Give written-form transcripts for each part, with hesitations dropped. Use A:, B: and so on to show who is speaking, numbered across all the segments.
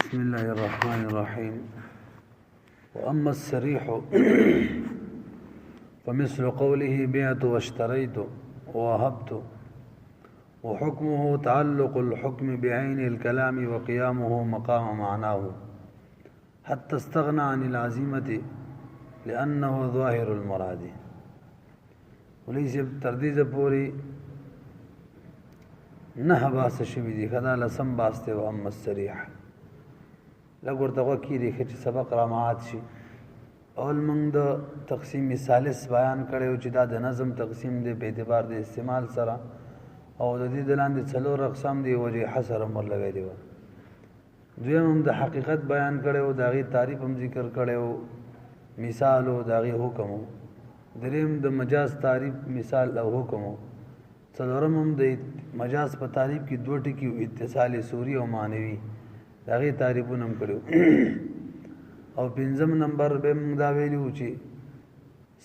A: بسم الله الرحمن الرحيم. وأما الصريح فمثل قوله بعت واشتريت ووهبت، وحكمه تعلق الحكم بعين الكلام وقيامه مقام معناه حتى استغنى عن العزيمة لأنه ظاهر المراد. وليس ترديد پوری نه باس شوی دی خدا لسم باسته. و اما الصریح لګور دغه کې دی چې سبق را مات شي. اول موږ د تقسیم ثالث بیان کړو چې دا د نظم تقسیم دی په اعتبار د استعمال سره، او د دې دلاندې څلور اقسام دی وجه حصر امر لګی دی. دویم هم د حقیقت بیان کړو، داغي تعریف هم ذکر کړو، مثال او داغي حکم. دریم د مجاز تعریف، مثال او حکم. څلورم هم د مجاز په تعریف کې دوه ټکي اتصال سوری او معنوي، داغي تعریفونه هم کړو. او پنځم نمبر به موږ دا ویلو چې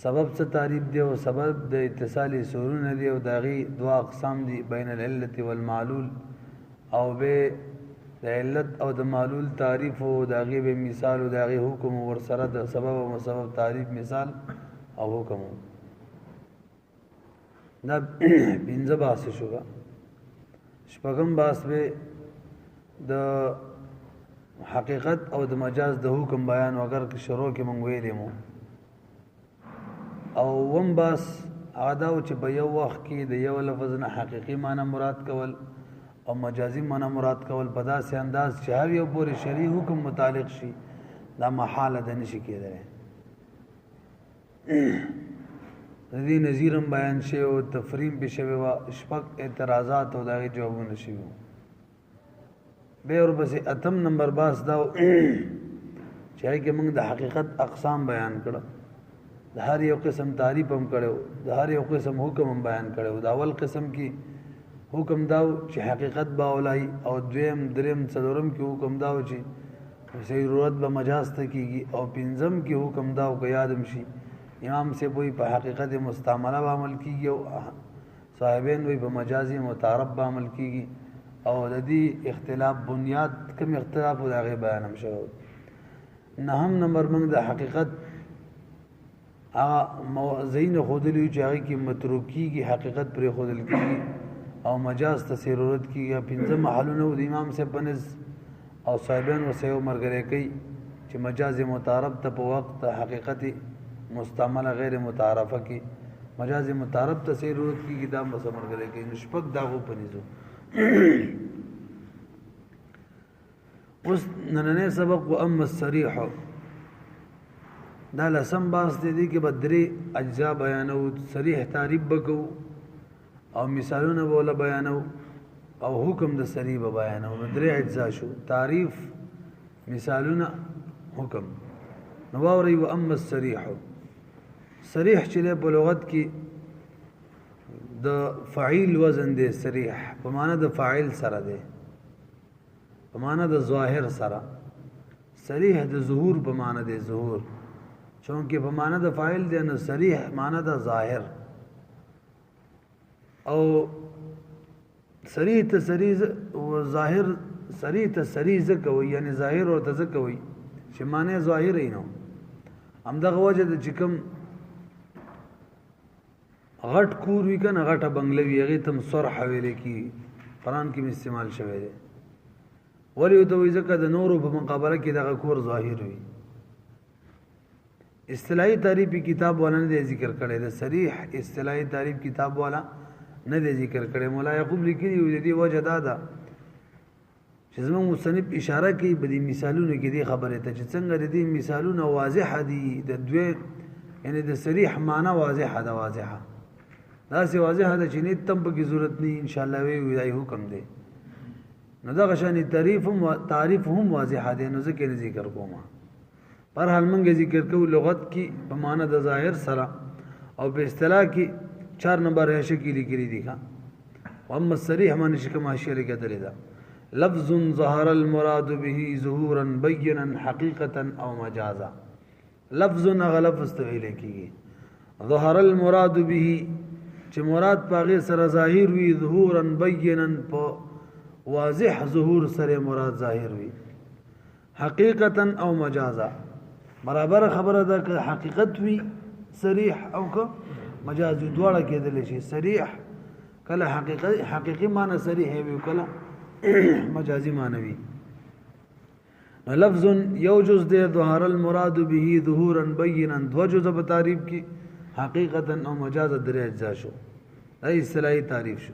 A: سبب څه تعریف دی او سبب د اتصال سورونه دی، او داغي دوه اقسام دي، بین العلت والمعلول. او به د علت او د معلول تعریف او داغي به مثال او داغي حکم ور سره د سبب او مسبب تعریف، مثال او حکم. دا پنځه باس شوګه. شپږم باس به د حقیقت او د مجاز د حکم بیان اگر که شروع کې مونږ ویلې مو. او وم باس عاداو چې په یو وخت کې د یو لفظ نه حقيقي معنی مراد کول او مجازي معنی مراد کول په داسې انداز چې هر یو پورې شرعي حکم متعلق شي، دا محاله ده، نشي کېدلی. دې نظیرم بیان شي او تفریم به شوی و شپږ اعتراضات او دغه جوابونه شي. به اور بس اتم نمبر باس دا چې کې موږ د حقیقت اقسام بیان کړو، د هر یو قسم تعریف هم کړو، د هر یو قسم حکم هم بیان کړو. دا اول قسم کې حکم داو چې حقیقت با اولای، او دویم دریم څلورم کې حکم داو چې ضرورت به مجاز ته کیږي، او پنځم کې حکم داو که یادم شي امام سے وہی په حقیقت مستعمله به عمل کیږي، او صاحبین وہی په مجازي متعارف به عمل کیږي. او د دې اختلاف بنیاد کوم اختلاف او دغه بیان هم شو. نهم نمبر موږ د حقیقت هغه موازین خودلی چې هغه کې متروکیږي، حقیقت پر خودل کیږي، او مجاز ته ضرورت کیږي. پنځه محلونه د امام سے بنز او صاحبین وسیو مرګره کوي چې مجاز متعارف ته په وخت حقیقت مستعمله غیر متعارفه کی مجاز متعارف ته ضرورت کی دا مسمرګره کی نشپک داغو پنيزو. اوس نننه سبق و اما الصریح دا لسم باس دي کې بدري اجزاء بیانو، صریح تعریف بکو او مثالونه بوله بیانو، او حکم د صریح بیانو. بدري اجزاء شو: تعریف، مثالونه، حکم. نو اوري و اما الصریح، صریح چې په لغت کې د فاعل وزن دی. صریح په معنا د فاعل سره دی، په معنا د ظاهر سره. صریح د ظهور په معنا دی، ظهور چونکه په معنا د فاعل دی، نو صریح معنا د ظاهر. او صریح ته صریح او ظاهر، صریح ته صریح کوي، یعنی ظاهر او ته کوي چې معنی ظاهر نه. همدغه وجه د چکم غټ کور وی کنه، غټه بنگلوی، هغه تم صرح ویل کی قرآن کې استعمال شوی دی. ولی ته وی ځکه د نورو په مقابله کې دغه کور ظاهر وي. اصطلاحي تعریف کتاب والا نه ذکر کړي، د صریح اصطلاحي تعریف کتاب والا نه ذکر کړي. مولا یعقوب لیکلی وی دی وجه دا ده چې زموږ مصنف اشاره کوي په دې مثالونو کې دی خبره ته چې څنګه د دې مثالونه واضح دي. د دوی یعنی د صریح معنا واضح ده، واضحه دا سي واضح ده چې نه تم په ضرورت نه ان شاء الله وی وی حکم دی. نو دا غشاني تعریف هم واضح ده، نو ځکه ذکر کوم. پر حال موږ ذکر کوو لغت کې په معنا د ظاهر سره، او په اصطلاح کې 4 نمبر هشه کې لیکلي دي. اما الصریح معنی چې کوم حاشیه لیکل ده: لفظ ظهر المراد به ظهورا بینا حقیقه او مجازا. لفظ غلفظ ته ویل کیږي. ظهر المراد به چې مراد پاغه سره ظاهر وي، ظهورا بینا په واضح ظهور سره مراد ظاهر وي. حقیقتا او مجازا برابر خبره ده که حقیقت وی صریح او که مجازي دواړه کېدل شي صریح کله حقیقي معنی صریح وي کله مجازي معنی وي لفظ یوجز ده ظهر المراد به ظهورا بینا دو جز په تعریف کې حقیقتا او مجازا درې اجزا شو دا اصطلاحي تعریف شو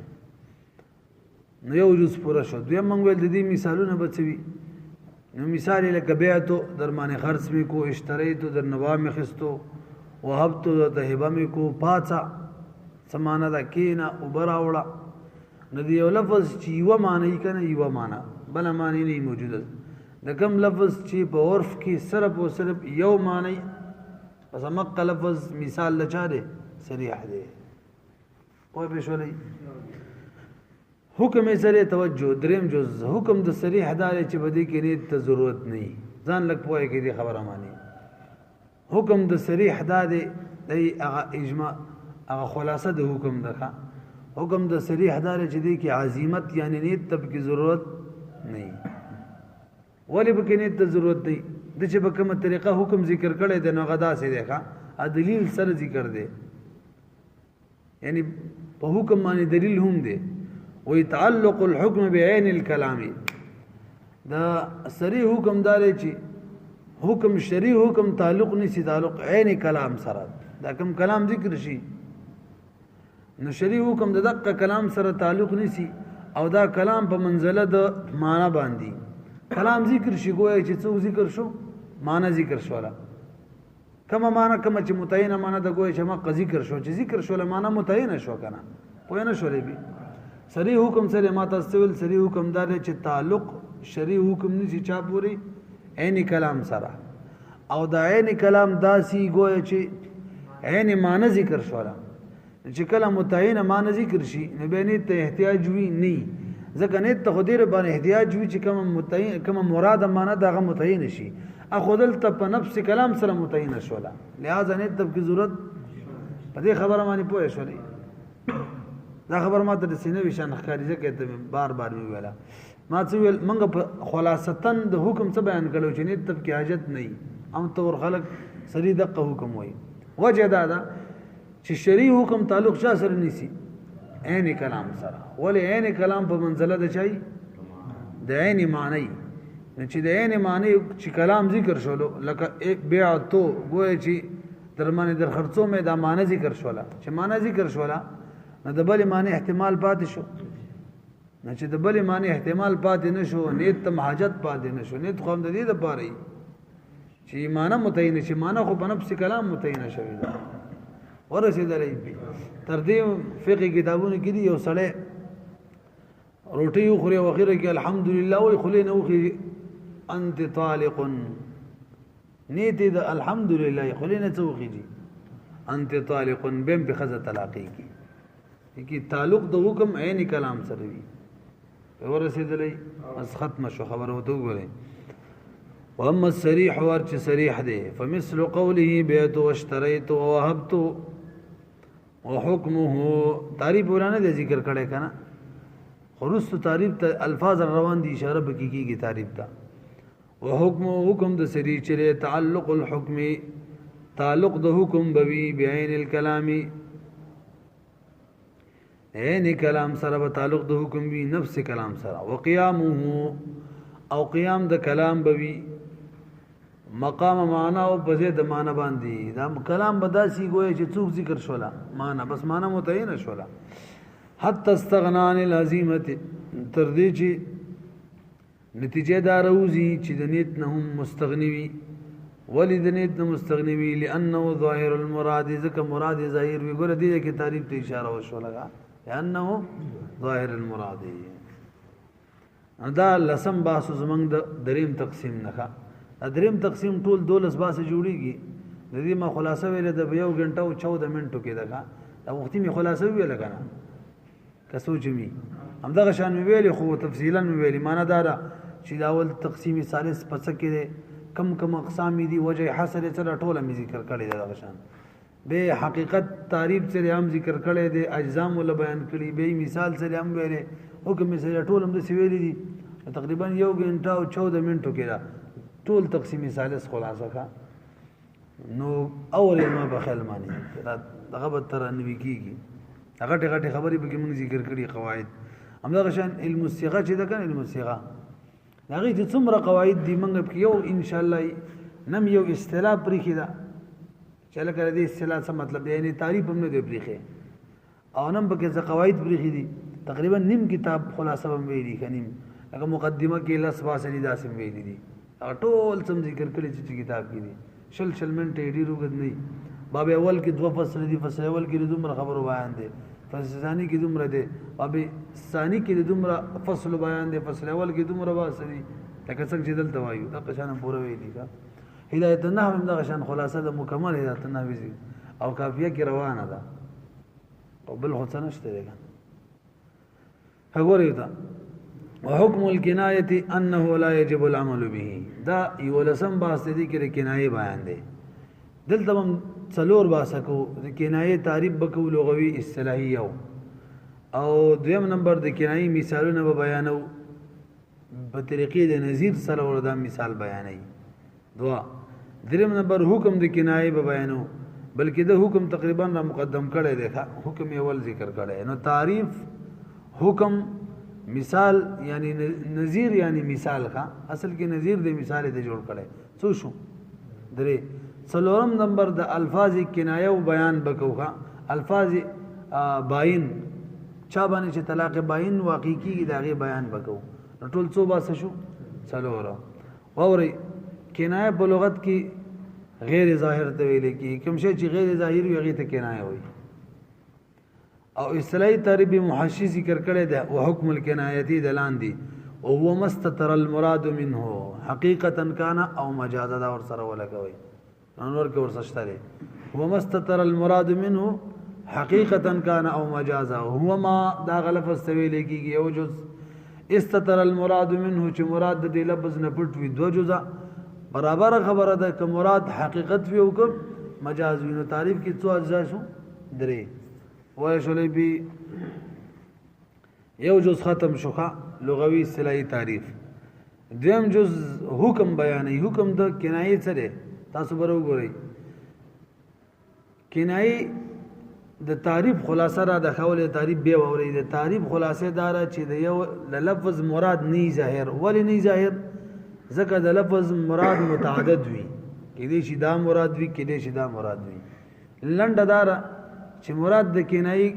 A: نو یو جز پورا شو دوی موږ ول د دې مثالونه بچوي نو مثال لکه بیعتو در باندې خرڅ می کو اشتریتو در نوام خستو وهبتو د هبه می کو پاڅا سمانه دا کینا او براوړه ندی یو لفظ چې یو معنی کنه یو معنی بل معنی نه موجوده د کوم لفظ چې په عرف کې صرف او صرف یو معنی پس مق لفظ مثال لچاره صریح دی او به شولې حکم سره توجه دریم جز حکم د صریح دار چې بده کې نیت ته ضرورت نه ځان لک پوهه کې دی خبره مانی حکم د صریح دار دی هغه اجماع هغه خلاصه د حکم ده حکم د صریح دار چې دی کې عزیمت یعنی نیت ته کې ضرورت نه ولی به کې نیت ته ضرورت دی د چې په کومه طریقه حکم ذکر کړي د نو غدا سي دی ا دلیل سره ذکر دی یعنی په حکم باندې دلیل هم دی ويتعلق الحكم بعين الكلام دا صریح حکم دار چې حکم شریع حکم تعلق نشي تعلق عین کلام سره دا کوم کلام ذکر شي نو شریع حکم د دقه کلام سره تعلق نشي او دا کلام په منزله د معنا باندې کلام ذکر شي ګویا چې څو ذکر شو معنا ذکر شولا کما معنا کما چې متعینه معنا د ګویا چې ما ذکر شو چې ذکر شولا معنا متعینه شو کنه پوه نه شولې به صریح حکم سره ما تاسو ول صریح حکم دار چې تعلق شریع حکم نشي چا پوری عین کلام سره او دا عین کلام داسي ګویا چې عین معنی ذکر شولا چې کله متعین معنی ذکر شي نو به نه ته احتیاج وی نه ځکه نه ته خدای باندې احتیاج وی چې کوم متعین کوم مراد معنی دغه متعین شي اخذل ته په نفس کلام سره متعین شولا لہذا نه ته کی ضرورت په دې خبره باندې پوه شولې دا خبر ما ته سینې وشان ښکاری ځکه ته بار بار ویلا ما څه ویل منګه خلاصتن د حکم څه بیان کړو چې نه تب کې حاجت نه ام تور خلق سری دقه حکم وای وجه دا چې شریع حکم تعلق چا سره نيسي عین کلام سره ولې عین کلام په منزله ده چي د عین معنی چې د عین معنی چې کلام ذکر شولو لکه ایک بیع تو ګویا چې درمانه در خرڅو مې دا معنی ذکر شولا چې معنی ذکر شولا نو د بل معنی احتمال پاتې شو نه چې د بل معنی احتمال پاتې نشو نیت ته حاجت پاتې نشو نیت خو د دې د پاره چې معنی متعین شي معنی خو په نفس کلام متعین شوی دا ورسېدلې تر دې فقہ کتابونو کې دی یو سړی روټي خوري او اخره کې الحمدلله وي خلینه وخي انت طالق نیت د الحمدلله خلینه توخي دي انت طالق بهم بخزه طلاقي کی تعلق د حکم عین کلام سره وي ورسېدلې بس ختم شو خبره وته وګورئ واما الصريح ورچ صریح ده فمثل قوله بيت واشتريت ووهبت وحكمه تعریف ورانه د ذکر کړه کنه خرست تعریف ته الفاظ روان دي اشاره بکیږي تعریف ته وحكم حکم د صریح چره تعلق الحكم تعلق د حکم بوي بعین الكلام عین کلام سره به تعلق د حکم وی نفس کلام سره وقيامه او قیام د کلام بوي مقام معنا او بزه د معنا باندې دا کلام بداسي ګوي چې څوک ذکر شولا معنا بس معنا متعین شولا حتى استغنى عن العزيمه تر دې چې نتیجه دار اوزي چې د نیت نه هم مستغنی وي ولی د نیت نه مستغنی وي لانه ظاهر المراد ذکر مراد ظاهر وي ګوره دې کې تعریف ته اشاره وشولغه لانه ظاهر المراد دا لسم باسو زمنګ د دریم تقسیم نه دریم تقسیم ټول دولس باسه جوړیږي د دې ما خلاصه ویل د یو غنټه او 14 منټو کې دا وختي می خلاصه ویل کنه کسو جمی همدغه شان ویل خو تفصیلا ویل معنا دا چې دا اول تقسیم ثالث پس کې کم اقسام دي وجه حاصل سره ټوله می ذکر کړی دا غشان به حقیقت تعریف سره هم ذکر کړی دي اجزام ول بیان کړی به مثال سره هم ویل حکم سره ټول هم د سویل دي تقریبا یو غنټه او 14 منټو کې دا ټول تقسیم ثالث خلاصه کا نو اول ما په خیال مانی دغه به تر نوی کیږي هغه ټغه خبرې به موږ ذکر کړي قواعد همدا شان علم الصيغه چې دا کنه علم الصيغه هغه چې څومره قواعد دي موږ په یو ان شاء الله نم یو اصطلاح پرې کیدا چې لکه دې اصطلاح څه مطلب دی یعنی تعریف هم نه دی پرې او نم به کې قواعد پرې دي تقریبا نیم کتاب خلاصه هم ویلي کنیم هغه مقدمه کې لاس واسلی داسې ویلي دي هغه ټول سم ذکر کړي چې کتاب کې دي شل منټه ډیر وګد نه باب اول کې دوه فصل دي فصل اول کې دومره خبرو بیان دي فصل ثاني کې دومره دي باب ثاني کې دومره فصل بیان دي فصل اول کې دومره واسري لکه څنګه چې دلته وایو دا قشان پوره ویلي کا هدایت النحو هم دا قشان خلاصه د مکمل هدایت النحو او کافیه کې روانه ده او بل خو څه نشته دی هغه دا وحكم الكنايه انه لا يجب العمل به دا یو لسم باسته دي کې کنایه بیان دي دلته هم څلور باسکو د کنایه تعریف بکو لغوي اصطلاحي او دویم نمبر د کنایه مثالونه به بیانو په طریقې د نظیر سره وردا مثال بیانای دوا دریم نمبر حکم د کنایه به بیانو بلکې د حکم تقریبا را مقدم کړی دی حکم اول ذکر کړی نو تعریف حکم مثال یعنی نظیر یعنی مثال کا اصل کې نظیر د مثال د جوړ کړي څو شو درې څلورم نمبر د الفاظ کنایه او بیان بکوخه الفاظ باین چا باندې چې طلاق باین واقع کیږي دغه بیان بکو ټول څو باسه شو څلور اوري کنایه په لغت کې غیر ظاهر ته ویل کی کوم شی چې غیر ظاهر وي هغه ته کنایه وي او اصطلاحي تعریف محشی ذکر کړی دی او حکم الکنایتی دلان دی او هو مستتر المراد منه حقیقتا کان او مجازا دا ور سره ولګوي انور کې ورسشتره هو مستتر المراد منه حقیقتا کان او مجازا هو ما دا غلط استویل کیږي او جز استتر المراد منه چې مراد د لفظ نه پټ وي دو جزء برابر خبره ده که مراد حقیقت وي او که مجاز وي نو تعریف کې څو اجزا شو درې وایشلې بي یو جز ختم شوخه لغوي اصطلاحي تعریف دیم جز حکم بیانې حکم د کنایه سره تاسو برو ګورئ کنایه د تعریف خلاصه را د خول تعریف به ووري د تعریف خلاصه دار چې د یو لفظ مراد نه ظاهر ولی نه ظاهر ځکه د لفظ مراد متعدد وي کله چې دا مراد وي کله چې دا مراد وي لنډه دار چې مراد د کنایه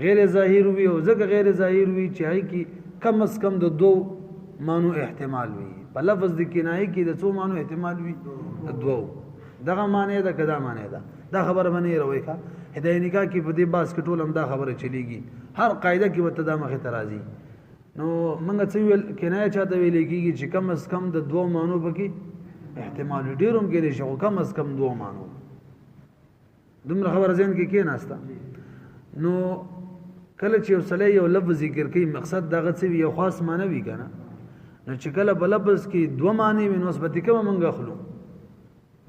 A: غیر ظاهر وي او ځکه غیر ظاهر وي چې هي کې کم از کم د دو مانو احتمال وي په لفظ د کنایه کې د څو مانو احتمال وي دو دغه معنی دا کدا معنی دا خبره باندې روي کا هدايه نکاح کې په دې باس کې ټول هم دا خبره چلیږي هر قاعده کې وته دا مخه ترازی نو موږ څه ویل کنایه چاته ویل کېږي چې کم از کم د دوه مانو پکې احتمال ډیروم کې لري شو کم از کم دوه مانو دومره خبره ځین کې ناستا نو کله چې وسله یو لفظ ذکر کوي مقصد دغه څه یو خاص معنی وی کنه نو چې کله بل لفظ کې دوه معنی وي نسبت کوم منګه خلو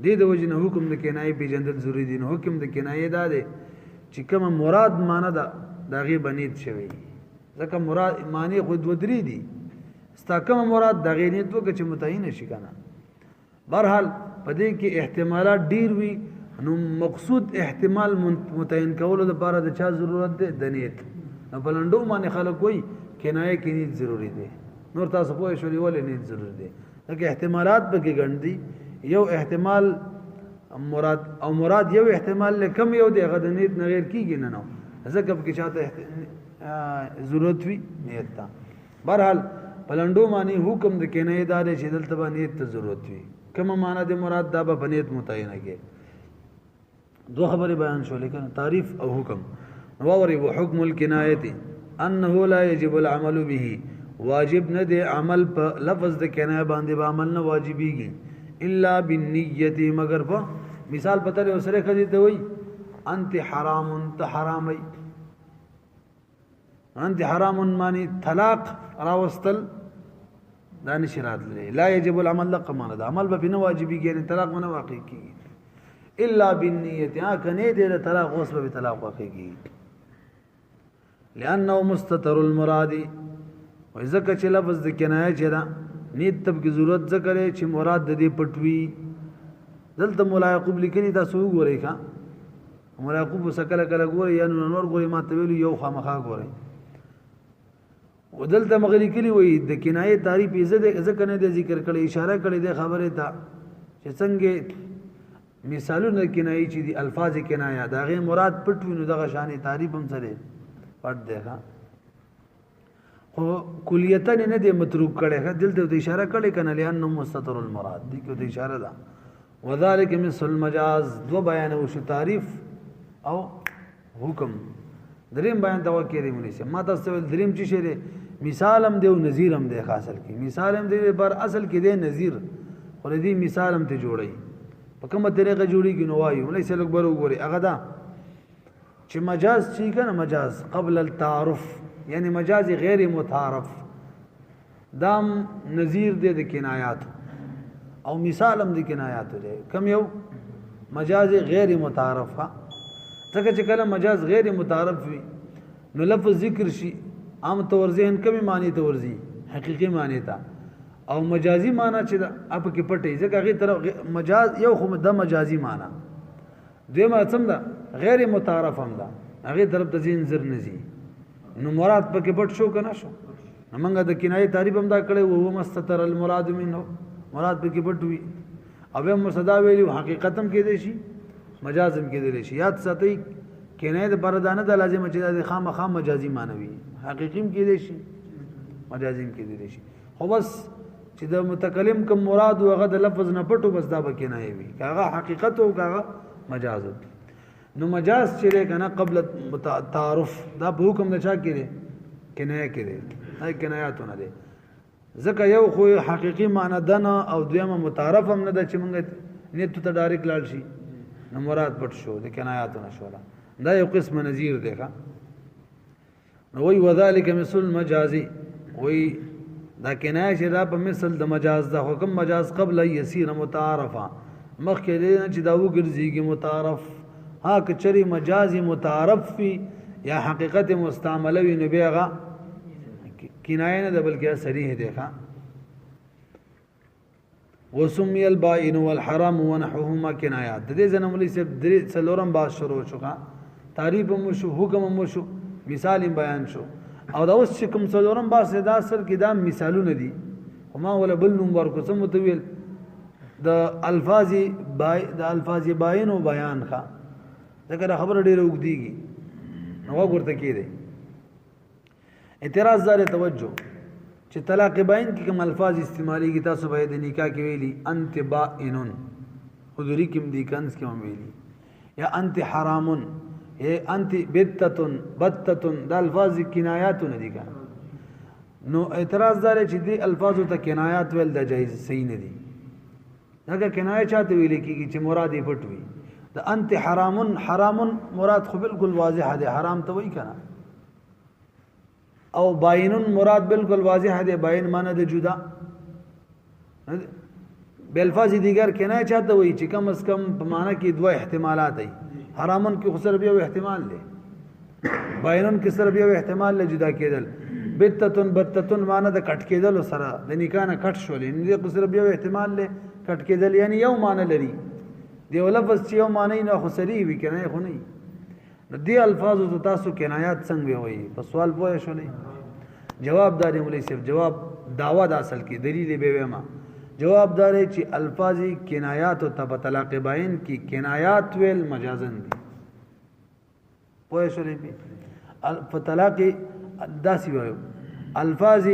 A: دې د وجنه حکم د کنایه پیژندل ضروری دي نو حکم د کنایه دا دی چې کوم مراد معنی دا دغه بنید شوی ځکه مراد معنی خود ودري دي ستا کوم مراد دغه نیت وکړي چې متعین شي کنه بهرحال پدې کې احتمالات ډیر وي نو مقصود احتمال متعین کولو لپاره د چا ضرورت ده د نیت نو بلندو باندې خلک وای کنایه کې نیت ضروری ده نور تاسو پوه شئ ولې نیت ضروری ده لکه احتمالات به کې ګڼدي یو احتمال مراد یو احتمال لکم یو دی غد نیت نه غیر کیږي نه نو ځکه په کې چاته ضرورت وي نیت تا بهرحال بلندو معنی حکم د کنایه دار چې دلته باندې نیت ته ضرورت وي کومه معنی د مراد دا به نیت متعین کې دو خبرې بیان شو لیکن تعریف او حکم ووري وحكم الكنايه انه لا يجب العمل به واجب نه دی عمل په لفظ د کنایه باندې به عمل نه واجبېږي الا بالنیه مگر په مثال پته له سره کدي ته وای انت حرام انت حرامي انت حرام معنی طلاق راوستل دانش رات لا يجب العمل لقمانه دا عمل به نه واجبېږي یعنی طلاق نه واقع کیږي الا بالنیه کنه دې طلاق اوس به طلاق واقع کیږي لانه مستتر المراد وذکر چې لفظ د کنایه چې دا نیت تب کی ضرورت ذکر چې مراد د دې پټوي دلته مولا یعقوب لیکلی تاسو وګورئ ښا مولا یعقوب سکل کله ګوري یا نور ګوري ما ته ویلو یو خامخا ګوري ودلته مغلی کلی وای د کنایه تعریف عزت ذکر نه ذکر کړي اشاره کړي د خبره ته چې څنګه مثالونه کنایه چې دي الفاظ کنایه دا غي مراد پټوي نو دغه شان تعریف هم سره پټ دی ښا خو کلیتن نه دې متروک کړي دلته د اشاره کړي کنه لئن مستتر المراد دي کو د اشاره ده وذلك مثل المجاز دو بیان او شو تعریف او حکم دریم بیان دا وکړي مونږ سه ما تاسو دریم چې شری مثال هم دی او نظیر هم دی حاصل کی مثال هم دی پر اصل کې دی نظیر خو دې مثال هم ته جوړي په کومه طریقه جوړي کی نو وایو نه سلک برو ګوري هغه دا چې مجاز شي کنه مجاز قبل التعارف یعنی مجاز غیر متعارف دام نظیر دی د کنایات او مثال هم د کنایات دی کم یو مجاز غیر متعارف ها ځکه چې کله مجاز غیر متعارف وي نو لفظ ذکر شي عام طور ذهن کمی معنی ته ورځي حقيقي معنی ته او مجازي معنی چې اپ کې پټي ځکه هغه طرف مجاز یو خو د مجازي معنی دیمه څنګه ده غیر متعارف هم ده هغه طرف ته ذهن زر نزي نو مراد پکې پټ شو کنه شو موږ د کنایه تعریف هم دا کړي وو مستتر المراد منه مراد پکې پټ وي او هم صدا ویلو حقیقت هم کې دي شي مجاز هم کې دي شي یاد ساتي کنایه د بردانه د لازم چې د خامخا مجازي معنوي حقیقي هم کې دي شي مجازي هم کې دي شي خو بس چې د متکلم کوم مراد او هغه د لفظ نه پټو بس دا به کنایه وي هغه حقیقت او هغه مجاز نو مجاز چې کنه قبل تعارف دا په حکم نه چا کړي کنایه کړي هاي کنایاتونه دي ځکه یو خو حقيقي معنی دنه او دویمه متعارف هم نه د چې مونږ نیت ته ډایرکټ لاړ شي نو مراد پټ شو د کنایاتونه شو دا یو قسم نظیر دی ښا نو وی وذالک مثل المجازي وی دا کنایه چې دا په مثل د مجاز د حکم مجاز قبل يسير متعارفا مخکې دې چې دا وګرځيږي متعارف ها کچري مجازي متعارف فی یا حقیقت مستعمله وی نو بیغه کنایه نه بلکې صریح دی ښا وسمي البائن والحرام ونحوهما کنایات د دې زنمولي سے درې څلورم باز شروع شو تعریف مو شو حکم مو شو مثال بیان شو او دا اوس چې کوم څلورم باز دا اصل کې دا مثالونه دي وما ولا بل نمبر کو سم متویل د الفاظ باین او بیان ښا دا خبر ډیره وګديږي نو ورته کېده اعتراض دار توجه چې طلاق باین کې کوم الفاظ استعمالي کی تاسو به د نکاح کې ویلي انت بائنن حضوری کې مدي کنس کې ویلي یا انت حرامن یا انت بتتن بتتن دا الفاظ کنایات نه دي نو اعتراض دار چې دي الفاظ ته کنایات ویل د جایز صحیح نه دي دا کنایه چاته ویل کېږي چې مراد یې پټ وي د انت حرامن حرامن مراد خو بالکل واضح دی حرام ته وایي کنه او باینن مراد بالکل واضح دی باین معنی د جدا بالفاظ دیگر کنایه چاته وایي چې کم از کم په معنی کې دوه احتمالات دي حرامن کې خسر بیا احتمال دی باینن کې سره بیا احتمال له جدا کېدل بتتن معنی د کټ کېدل سره د نکاح نه کټ شول نه د خسر بیا احتمال له کټ کېدل یعنی یو معنی لري دی لفظ چې یو معنی نه خسري وي کنه خو نه دې الفاظ او تاسو کنایات څنګه وایي په سوال پوه شولې جواب داري مولوی صاحب جواب داوا د اصل کې دلیل به وما جواب دار چې الفاظ کنایات او تب طلاق باین کی کنایات ویل مجازن دي پوه شولې په طلاق داسي وایو الفاظ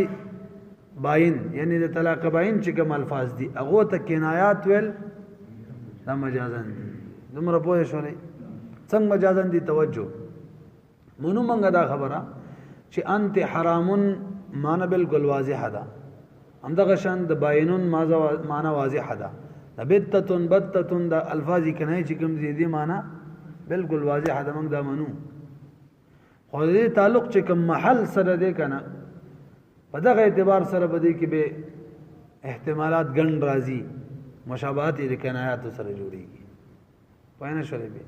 A: باین یعنی د طلاق باین چې کوم الفاظ دي هغه ته کنایات ویل دا مجازن دي زموږ پوه شولې څنګه مجازن دي توجه مونږ منګه دا خبره چې انت حرامن معنی بالکل واضح ده همدغه شان د باینون معنی واضح ده د بتتن بتتن د الفاظ کنه چې کوم دي معنی بالکل واضح ده موږ دا منو خو دې تعلق چې کوم محل سره ده کنه په دغه اعتبار سره بده کې به احتمالات ګڼ راځي مشابهت د کنایات سره جوړيږي پاینه شولې به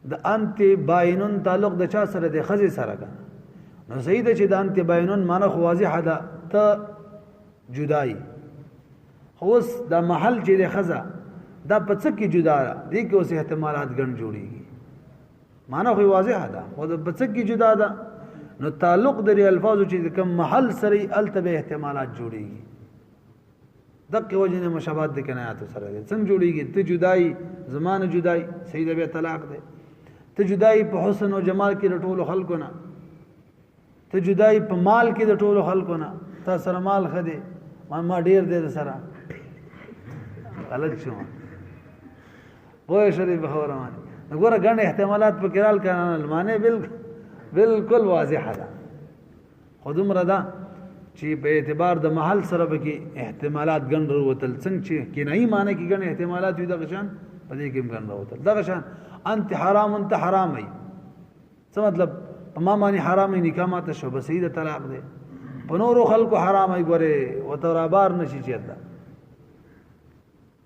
A: د انت باینون تعلق د چا سره د خزي سره کنه نو صحیح ده چې د انت باینون معنی خو واضح ده ته جدائی اوس دا محل چې د خزا دا په څه کې جدا دي کې اوس احتمالات ګڼ جوړيږي معنا خو واضح ده او د په څه کې جدا ده نو تعلق د الفاظو چې کوم محل سره التبه احتمالات جوړيږي دغه وجنه مشابهت د کنایات سره دي څنګه جوړيږي ته جدای زمانه جدای سید به طلاق ده ته جدای په حسن او جمال کې د ټولو خلکو نه ته جدای په مال کې د ټولو خلکو نه تا سره مال خده ما ډیر دې سره غلط شو وای شریف خبره مانی وګوره ګڼ احتمالات په کېرال کنه معنی بالکل واضحه ده خودم ردا چې په اعتبار د محل سره به کې احتمالات ګڼ وروتل څنګه چې کنایي معنی کې ګڼ احتمالات وي دغه شان په دې کې ګڼ وروتل دغه شان انت حرام انت حرامي څه مطلب په ما معنی حرامي نکاح ماته شو بس سید طلاق ده په نورو خلکو حرامي ګوره وتر بار نشي چیرته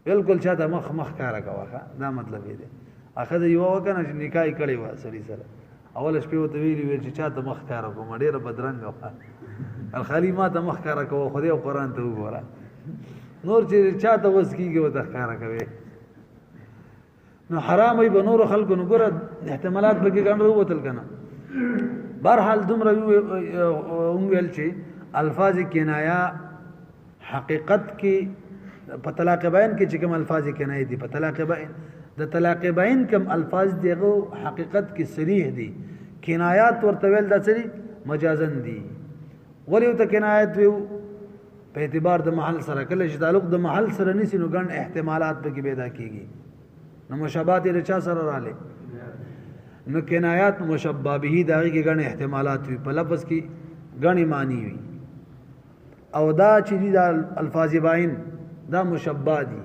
A: بالکل چاته مخ کارا کوه دا مطلب دی اخذ یو وکنه چې نکاح کړي و سړي سره اول شپه وته ویلی ویل چې چاته مخ کارا کوم ډیره بدرنګ و الخلی ما ته مخ کارا کوه خدای او قران ته وګوره نور چې چاته وس کیږي وته کارا کوي نو حرام وي بنور خلکو نو ګره احتمالات به کې ګڼ وروتل کنه بهرحال دومره ویل چې الفاظ کنایا حقیقت کې په طلاق بین کې چې کوم الفاظ کنایه دي په طلاق بین د طلاق بین کوم الفاظ دیغه حقیقت کې صریح دي کنایات ورته ویل د سری مجازن دي ولیو ته کنایت ویو په اعتبار د محل سره کله چې تعلق د محل سره نسی نو ګڼ احتمالات به کې پیدا کیږي نو مشابهت له چا سره رااله نو کنایات مشبہ به دغه کې ګڼ احتمالات وي په لفظ کې ګڼ معنی وي او دا چې د الفاظ بین دا مشبہ دي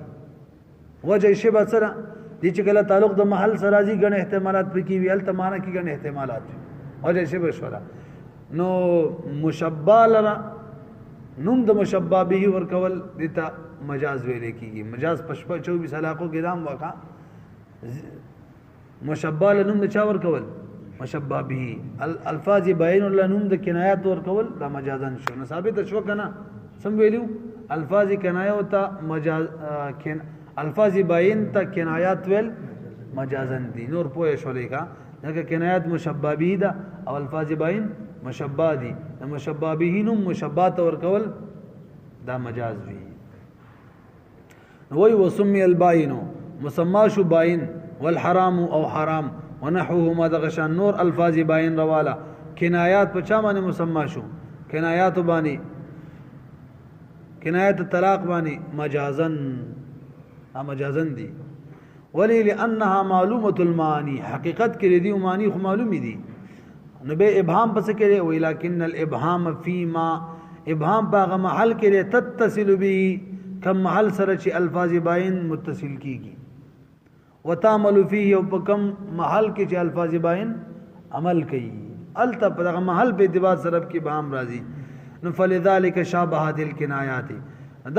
A: وجه شبه سره دي چې کله تعلق د محل سره راځي ګڼ احتمالات پکې وي الته معنا کې ګڼ احتمالات وجه شبه شولا نو مشبہ لرا نوم د مشبہ به ورکول دته مجاز ویل کېږي مجاز پشپا 24 علاقو کې دام وکا مشبہ لنوم د چا ورکول مشبہ به الفاظ بین لنوم د کنایات ورکول دا مجازن شو نو ثابت شو کنه سم ویلو الفاظ کنایه او تا مجاز الفاظ باین تا کنایات ویل مجازن دي نور پوهه شولې کا دغه کنایات مشبہ به ده او الفاظ باین مشبہ دي مشبہ به نو مشبہ تور کول دا مجاز وی وی وسمي الباین مسما شو باین والحرام او حرام ونحوهما دغشان نور الفاظ باین روالا کنایات په چا باندې مسما شو کنایات باندې کنایت طلاق باندې مجازن دي ولی لانها معلومه المعانی حقیقت کې دي معنی خو معلومی دي نو به ابهام پس کړي ولکن الابهام فيما ابهام باغه محل کې تتصل به کم محل سره چې الفاظ باین متصل کیږي وتعمل فيه او کم محل کې چې الفاظ باین عمل کوي الته په دغه محل په اعتبار سره کې ابهام راځي نو فلذلك شابهت الكنايات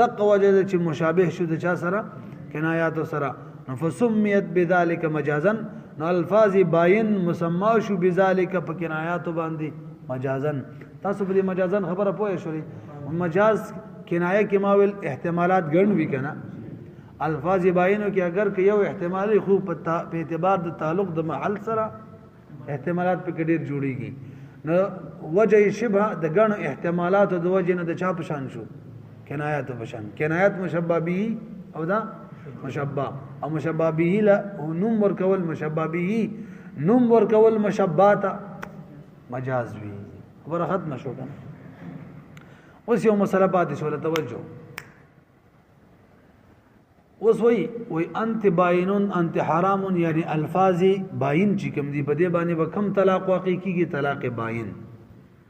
A: دغه وجه چې مشابه شو د چا سره کنایات سره نو فسميت بذلك مجازا نو الفاظ باین مسما شو بذلك په کنایات باندې مجازن تاسو په مجازن خبره پوه شئ مجاز کنایه کې ماول احتمالات ګڼ وی کنه الفاظ باینو کې اگر که یو احتمال خو په اعتبار د تعلق د محل سره احتمالات په ډیر جوړیږي نو وجه شبه د ګڼ احتمالات د وجه نه د چا پشان شو کنایات پشان کنایات مشبہ به او دا مشبہ او مشبہ به لا نوم ورکول مشبہ به نوم ورکول مشبات مجاز وی خبره ختم شو کنه اوس یو مسله پاتې شو له توجه اوس وی انت باینون انت حرامون یعنی الفاظ باین چې کوم دی په دې باندې به کم طلاق واقع کیږي طلاق باین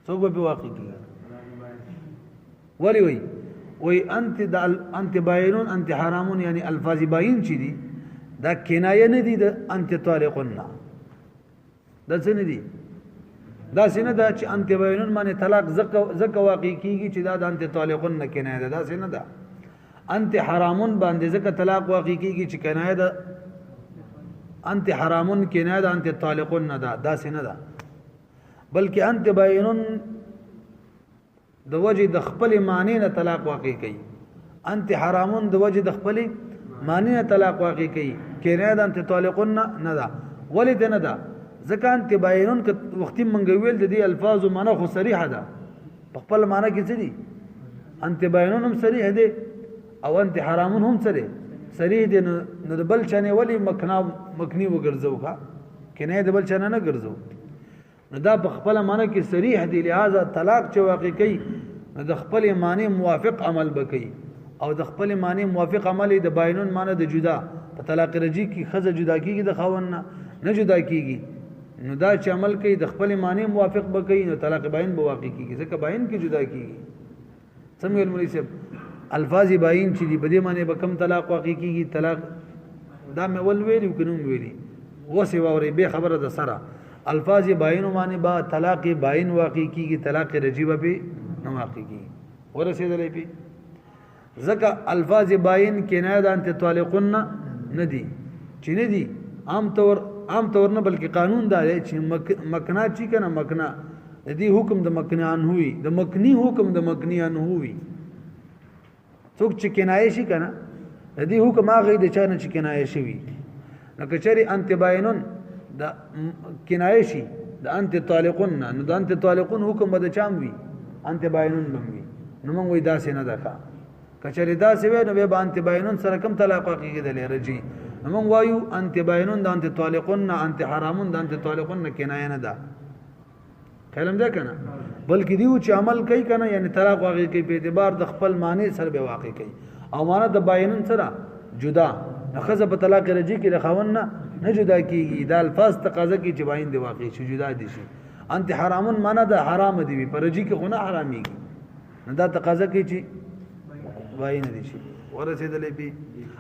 A: څوک به واقع کیږي ولی وی انت باینون انت حرامون یعنی الفاظ باین چې دي دا کنایه نه دي د انت طالقون دا څه نه دي دا څنګه دا چې انت باینون معنی طلاق زکه واقع کیږي چې دا د انت طالقون نه کنایه ده دا څنګه ده انت حرامون باندې زکه طلاق واقع کیږي چې کنایه ده انت حرامون کنایه ده انت طالقون نه ده دا څنګه ده بلکې انت باینون د وجه د خپل معنی نه طلاق واقع کوي انت حرامون د وجه د خپل معنی طلاق واقع کوي کنایه د انت طالقون نه ده ولید نه ده ځکه انت باینون ک وختي منګویل د دې الفاظ معنی خو صریحه ده په خپل معنی کې څه دي انت باینون هم صریح دي او انت حرامون هم صریح دي نو د بل چانه ولی مکنی وګرځو کا کنایه د بل چانه نه ګرځو نو دا په خپل معنی کې صریح دي لہذا طلاق چې واقع کوي نو د خپل معنی موافق عمل بکي او د خپل معنی موافق عمل د باینون معنی د جدا په طلاق رجی کې خزه جدا کیږي د خاون نه جدا کیږي نو دا چې عمل کوي د خپل معنی موافق بکي نو طلاق باین به واقع کیږي ځکه باین کې جدا کیږي سمول مولوی صاحب الفاظ باین چې دی په دې معنی به کم طلاق واقع کیږي طلاق دا مې ول ویلی کنو ویلی وسی ووري به خبره د سره الفاظ باین معنی با طلاق باین واقع کیږي طلاق رجی به نه واقع کیږي ورسېدلې په ځکه الفاظ باین کنایه د انت طالقون نه دي چې نه دي عام طور نه بلکې قانون دا دی چې مکنا چې کنه مکنا د دې حکم د مکنیان ہوئی د مکنی حکم د مکنیان ہوئی څوک چې کنایه شي کنه د دې حکم هغه د چانه چې کنایه شي لکه چری انت باینون د کنایه شي د انت طالقون نو د انت طالقون حکم به د چام وي انت باینون بموي نو موږ وې داسې نه ده کچری دا سوي نو به انت باینون سره کم طلاق کېدل رجی موږ وایو انت باینون د انت طالقون انت حرامون د انت طالقون کنایه نه ده کلم ده کنه بلکې دیو چې عمل کوي کنه یعنی طلاق واقع کوي په اعتبار د خپل معنی سره به واقع کوي او معنی د باینون سره جدا خزه په طلاق رجی کې د خاون نه جدا کیږي د الفاظ تقاضا کوي چې باین دی واقع شي جدا دي شي انت حرامون معنی د حرام دی په رجی کې خو نه حراميږي نه دا تقاضا کوي چې باین دي شي ورسېدلې به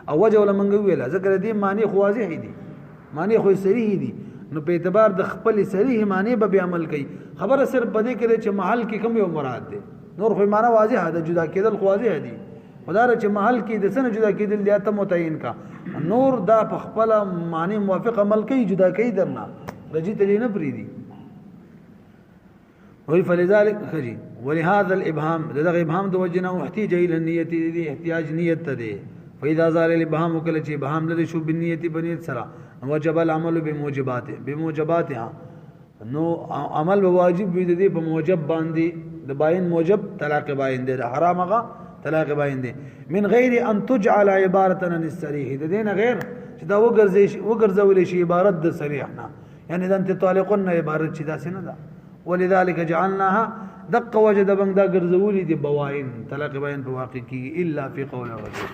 A: او وجه ولا منګ ویلا ذکر دې معنی خو واضح دي معنی خو صریح دي نو په اعتبار د خپل صریح معنی به عمل کوي خبره صرف پدې کې چې محل کې کوم یو مراد دي نور خو معنی واضح ده جدا کېدل خو واضح دي خدای چې محل کې د سن جدا کېدل دی ته متعین کا نور دا په خپل معنی موافق عمل کوي جدا کوي درنه رجی ته نه پریدي وی فلذلك خجي ولهذا الابهام دغه ابهام د وجنه احتیاج الى النیه دي احتیاج نیت ته دي فاذا زال الابهام کله چې ابهام لري شو بنیت بنیت سره وجب العمل بموجباتها نو عمل واجب وي دي په موجب باندې د باین موجب طلاق باین دي حرام هغه طلاق باین دي من غیر ان تجعل عبارتا عن الصريح د دین غیر چې دا وګرځول شي عبارت د صریح نه یعنی د انت طالقون عبارت چې دا څنګه ده ولذلك جعلناها دق وجد بندا ګرځولې دي بواین طلاق باین په واقع کې الا فی قول الرجل